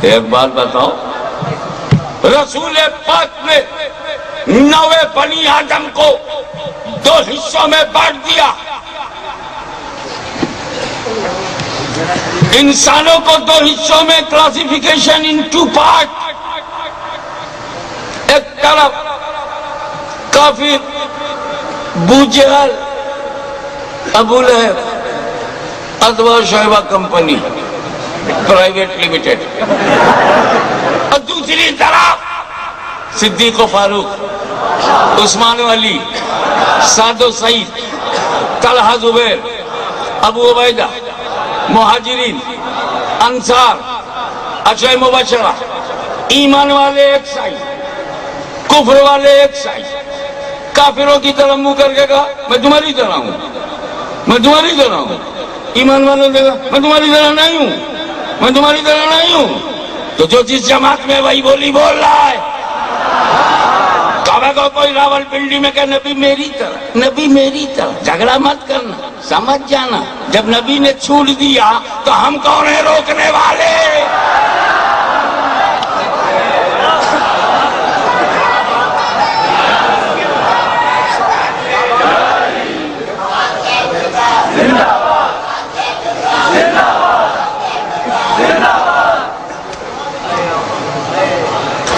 ایک بات بتاؤ، رسول پاک نے 9 بنی آدم کو 2 حصوں میں بانٹ دیا، انسانوں کو 2 حصوں میں، کلاسیفیکیشن ان 2 پارٹ. ایک طرف کافر ابو جہل، ابو لہب، ادوا شعیبہ کمپنی پرائیویٹ لمیٹڈ، اور دوسری طرف صدیق و فاروق، عثمان و علی، سعد و سعید، طلحہ زبیر، ابو عبیدہ، مہاجرین، انصار، عشرہ مبشرہ، ایمان والے ایک سائڈ، کفر والے ایک سائڈ. کافروں کی طرف منہ کر کے کہا میں تمہاری طرح ہوں، میں تمہاری طرح ہوں. ایمان والوں نے کہا میں تمہاری طرح نہیں ہوں، میں تمہاری طرح نہیں ہوں. تو جو جس جماعت میں وہی بولی بول رہا ہے. کعبہ کو کوئی راول پنڈی میں کہ نبی میری طرح، نبی میری طرح. جھگڑا مت کرنا، سمجھ جانا جب نبی نے چھوڑ دیا تو ہم کون ہیں روکنے والے؟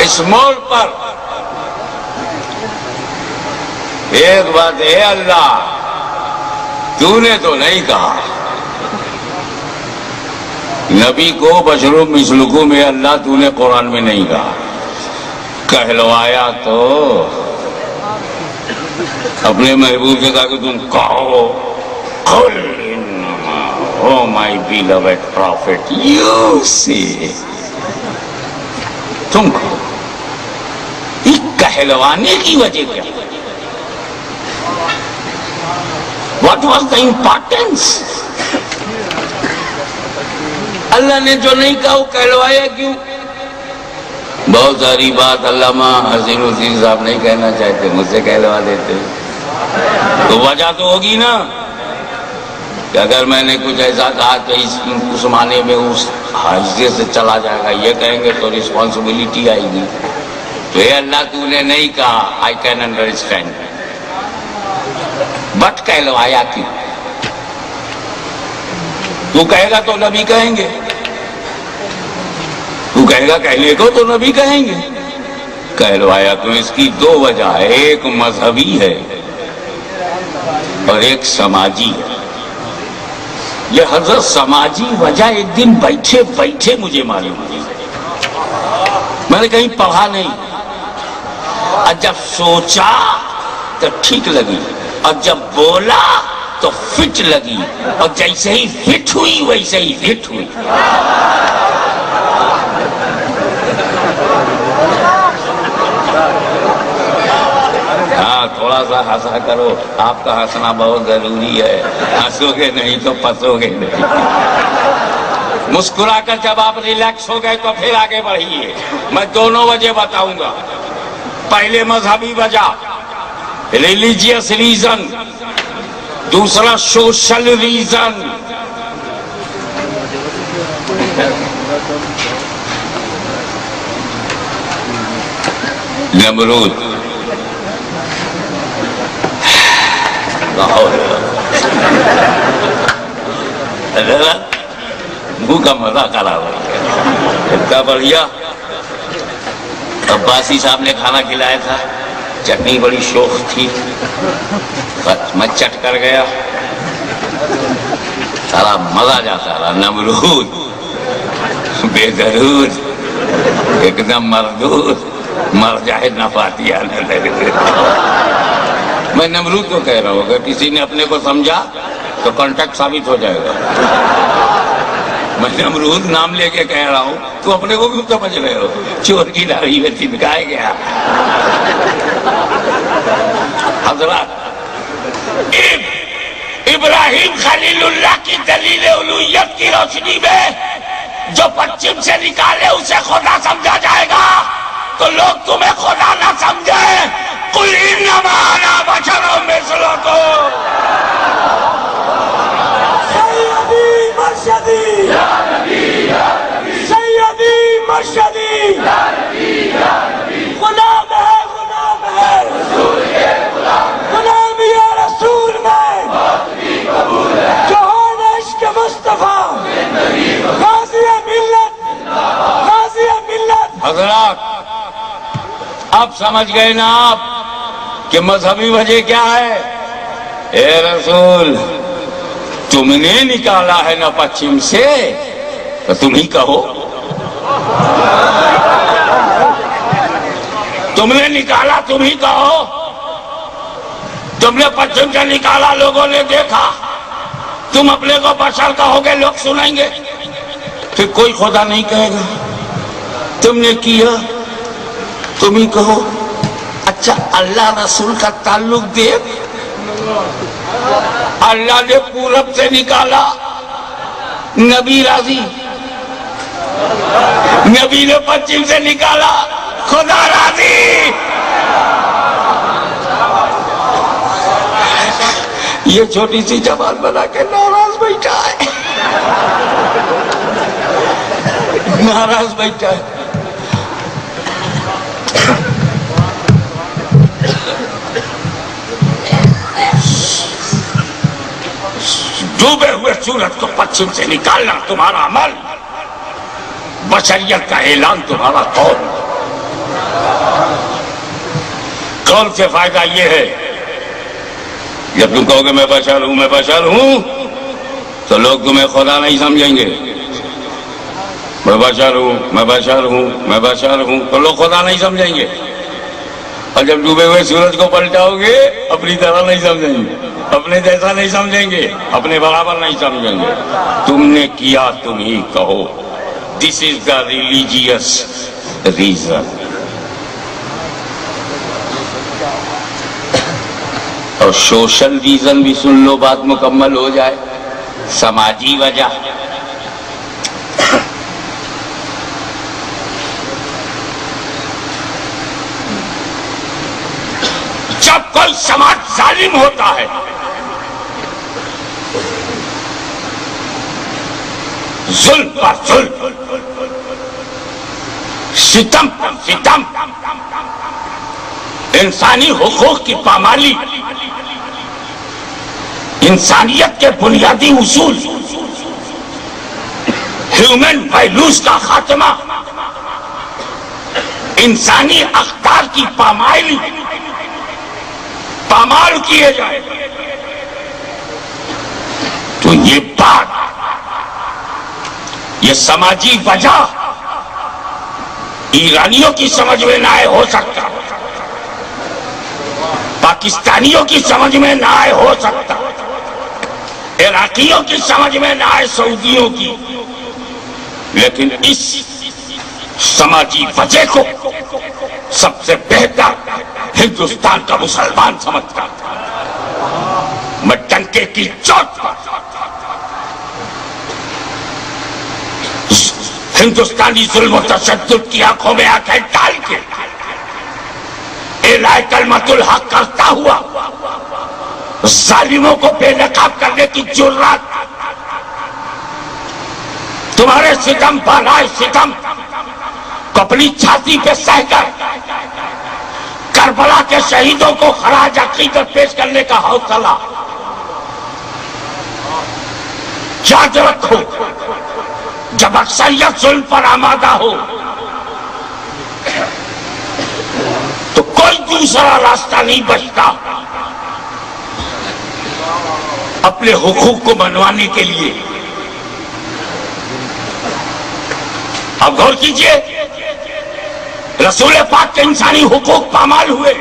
اس موڑ پر ایک بات ہے، اللہ تو نے تو نہیں کہا نبی کو بشروں مثلکم میں، اللہ تو نے قرآن میں نہیں کہا. کہلوایا تو اپنے محبوب سے کہا کہ تم کہو قل انما او مائی بیلوڈ پروفٹ یو سی، تم کہو. یہ کہلوانے کی وجہ کیا؟ What was the importance؟ اللہ نے جو نہیں کہا وہ کہلوایا کیوں؟ بہت ساری بات علامہ حسین حسین صاحب نہیں کہنا چاہتے، مجھ سے کہلوا دیتے. تو وجہ تو ہوگی نا کہ اگر میں نے کچھ ایسا کہا تو اس معنی میں اس حیثیت سے چلا جائے گا، یہ کہیں گے تو رسپانسبلٹی آئے گی. تو اے اللہ تو نے نہیں کہا، آئی کین انڈرسٹینڈ، بٹ کہلوایا کیوں؟ تو کہے گا تو نبی کہیں گے، تو کہے گا کہنے کو تو نبی کہیں گے. کہلوایا تو اس کی 2 وجہ ہے، ایک مذہبی ہے اور ایک سماجی ہے. یہ حضرت سماجی وجہ ایک دن بیٹھے بیٹھے مجھے معلوم ہوئی، میں نے کہیں پڑھا نہیں، اور جب سوچا تو ٹھیک لگی، اور جب بولا تو فٹ لگی، اور جیسے ہی فٹ ہوئی ویسے ہی ہٹ ہوئی. ہاں تھوڑا سا ہنسا کرو، آپ کا ہنسنا بہت ضروری ہے، ہنسو گے نہیں تو پسو گے نہیں. مسکرا کر جب آپ ریلیکس ہو گئے تو پھر آگے بڑھیے. میں دونوں وجہ بتاؤں گا. پہلے مذہبی وجہ، ریلیجیس ریزن، دوسرا سوشل ریزن. نمرود منہ کا مزہ کرا اتنا بڑھیا. عباسی صاحب نے کھانا کھلایا تھا، چٹنی بڑی شوق تھی، میں چٹ کر گیا، سارا مزہ جاتا رہا. نمرود بے درود، ایک دم مردود، مر جائے نفاتی آنے لگے. میں نمرود کو کہہ رہا ہوں، اگر کسی نے اپنے کو سمجھا تو کانٹیکٹ ثابت ہو جائے گا. میں نمرود نام لے کے کہہ رہا ہوں، تو اپنے کو کیوں سمجھ رہے ہو؟ چور کی داڑھی میں تنکائے گیا. حضرات، ابراہیم خلیل اللہ کی دلیل الوہیت کی روشنی میں جو پچھم سے نکالے اسے خدا سمجھا جائے گا، تو لوگ تمہیں خدا نہ سمجھے. قل انما انا بشر مثلکم. سیدی مرشدی یا نبی، سیدی مرشدی حضرات اب سمجھ گئے نا آپ کہ مذہبی وجہ کیا ہے؟ اے رسول تم نے نکالا ہے نا پچھم سے تو تم ہی کہو، تم نے نکالا تم ہی کہو، تم نے پچھم سے نکالا لوگوں نے دیکھا، تم اپنے کو بشر کہو گے لوگ سنیں گے، پھر کوئی خدا نہیں کہے گا، تم نے کیا تم ہی کہو۔ اچھا اللہ رسول کا تعلق دیکھ، اللہ نے پورب سے نکالا، نبی راضی، نبی نے پچھم سے نکالا، خدا راضی۔ یہ چھوٹی سی جماعت بنا کے ناراض بیٹھا ہے، ناراض بیٹھا ہے۔ ڈوبے ہوئے سورج کو پچھم سے نکالنا تمہارا عمل، بشریت کا اعلان تمہارا قول۔ قول سے فائدہ یہ ہے جب تم کہو گے میں بشر ہوں میں بشر ہوں تو لوگ تمہیں خدا نہیں سمجھیں گے، میں بشر ہوں میں بشر ہوں میں بشر ہوں تو لوگ خدا نہیں سمجھیں گے، اور جب ڈوبے ہوئے سورج کو پلٹاؤ گے اپنی طرح نہیں سمجھیں گے، اپنے جیسا نہیں سمجھیں گے، اپنے برابر نہیں سمجھیں گے۔ تم نے کیا تم ہی کہو، دس از دا ریلیجیس ریزن۔ اور سوشل ریزن بھی سن لو، بات مکمل ہو جائے۔ سماجی وجہ، جب کوئی سماج ظالم ہوتا ہے ظلم پر ظلم، ستم پر ستم، انسانی حقوق کی پامالی، انسانیت کے بنیادی اصول، ہیومن ویلیوز کا خاتمہ، انسانی اقدار کی پامالی، پامال کیے جائے تو یہ بات، یہ سماجی وجہ ایرانیوں کی سمجھ میں نہ آئے ہو سکتا، پاکستانیوں کی سمجھ میں نہ آئے ہو سکتا، عراقیوں کی سمجھ میں نہ آئے سعودیوں کی، لیکن اس سماجی وجہ کو سب سے بہتر ہندوستان کا مسلمان سمجھتا تھا۔ میں ڈنکے کی چوٹ پر ہندوستانی ظلم و تشدد کی آنکھوں میں آنکھیں ڈال کے اعلان کلمت الحق کرتا ہوا ظالموں کو بے نقاب کرنے کی جرات، تمہارے ستم بالائے ستم کو اپنی چھاتی پہ سہ کر کربلا کے شہیدوں کو خراج عقیدت پیش کرنے کا حوصلہ یاد رکھو۔ جب اکثریت ظلم پر آمادہ ہو تو کوئی دوسرا راستہ نہیں بچتا اپنے حقوق کو منوانے کے لیے۔ اب غور کیجئے، رسول پاک کے انسانی حقوق پامال ہوئے،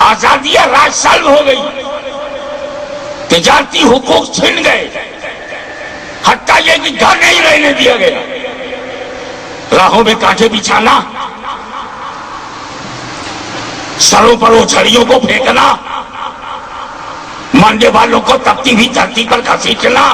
آزادی راج سلب ہو گئی، تجارتی حقوق چھن گئے، حتیٰ یہ کہ گھر نہیں رہنے دیا گیا، راہوں میں کانٹے بچھانا، سروں پر اوچھڑیوں کو پھینکنا، ماننے والوں کو تپتی ہوئی دھرتی پر گھسیٹنا،